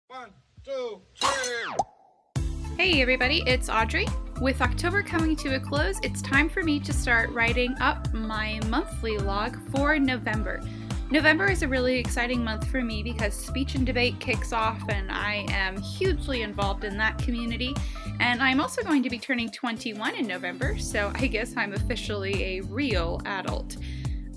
One, two, three. Hey everybody, it's Audrey. With October coming to a close, it's time for me to start writing up my monthly log for November. November is a really exciting month for me because speech and debate kicks off and I am hugely involved in that community. And I'm also going to be turning 21 in November, so I guess I'm officially a real adult.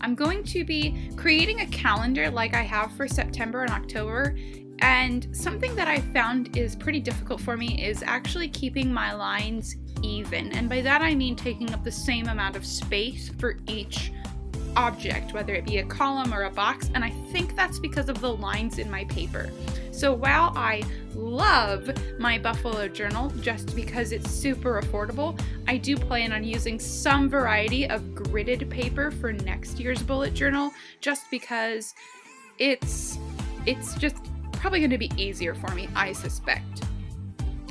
I'm going to be creating a calendar like I have for September and October. And something that I found is pretty difficult for me is actually keeping my lines even. And by that I mean taking up the same amount of space for each object, whether it be a column or a box. And I think that's because of the lines in my paper. So while I love my Buffalo journal just because it's super affordable, I do plan on using some variety of gridded paper for next year's bullet journal just because it's just probably going to be easier for me, I suspect.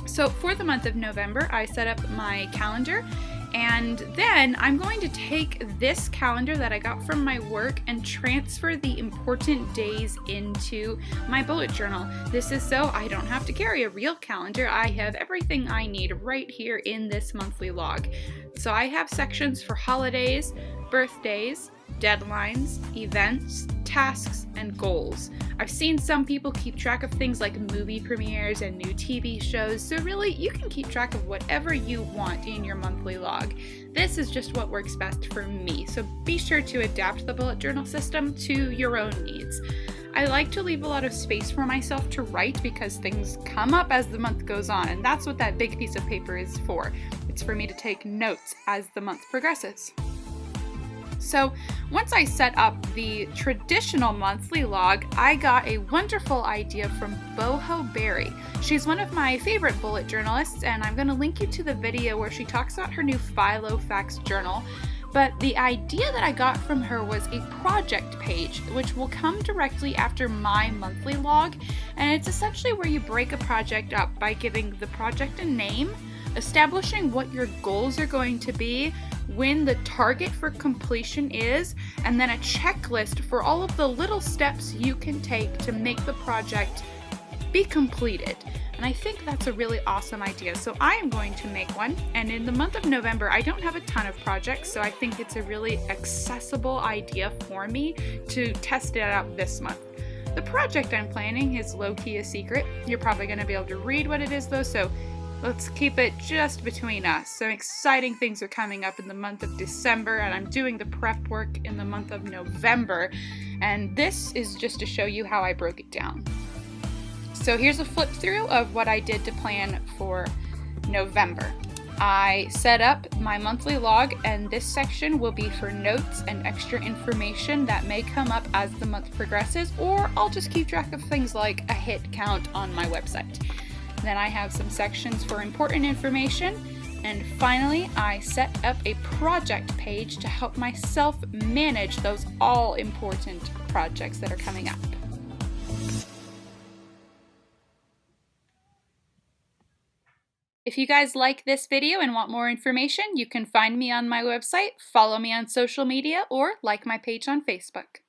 So for the month of November, I set up my calendar, and then I'm going to take this calendar that I got from my work and transfer the important days into my bullet journal. This is so I don't have to carry a real calendar. I have everything I need right here in this monthly log. So I have sections for holidays, birthdays, deadlines, events, tasks, and goals. I've seen some people keep track of things like movie premieres and new TV shows, so really you can keep track of whatever you want in your monthly log. This is just what works best for me, so be sure to adapt the bullet journal system to your own needs. I like to leave a lot of space for myself to write because things come up as the month goes on, and that's what that big piece of paper is for. It's for me to take notes as the month progresses. So once I set up the traditional monthly log, I got a wonderful idea from Boho Berry. She's one of my favorite bullet journalists, and I'm going to link you to the video where she talks about her new Filofax journal. But the idea that I got from her was a project page, which will come directly after my monthly log. And it's essentially where you break a project up by giving the project a name, establishing what your goals are going to be, when the target for completion is, and then a checklist for all of the little steps you can take to make the project be completed. And I think that's a really awesome idea. So I am going to make one. And in the month of November, I don't have a ton of projects, so I think it's a really accessible idea for me to test it out this month. The project I'm planning is low-key a secret. You're probably going to be able to read what it is though, so let's keep it just between us. Some exciting things are coming up in the month of December, and I'm doing the prep work in the month of November. And this is just to show you how I broke it down. So here's a flip through of what I did to plan for November. I set up my monthly log, and this section will be for notes and extra information that may come up as the month progresses, or I'll just keep track of things like a hit count on my website. Then I have some sections for important information. And finally, I set up a project page to help myself manage those all-important projects that are coming up. If you guys like this video and want more information, you can find me on my website, follow me on social media, or like my page on Facebook.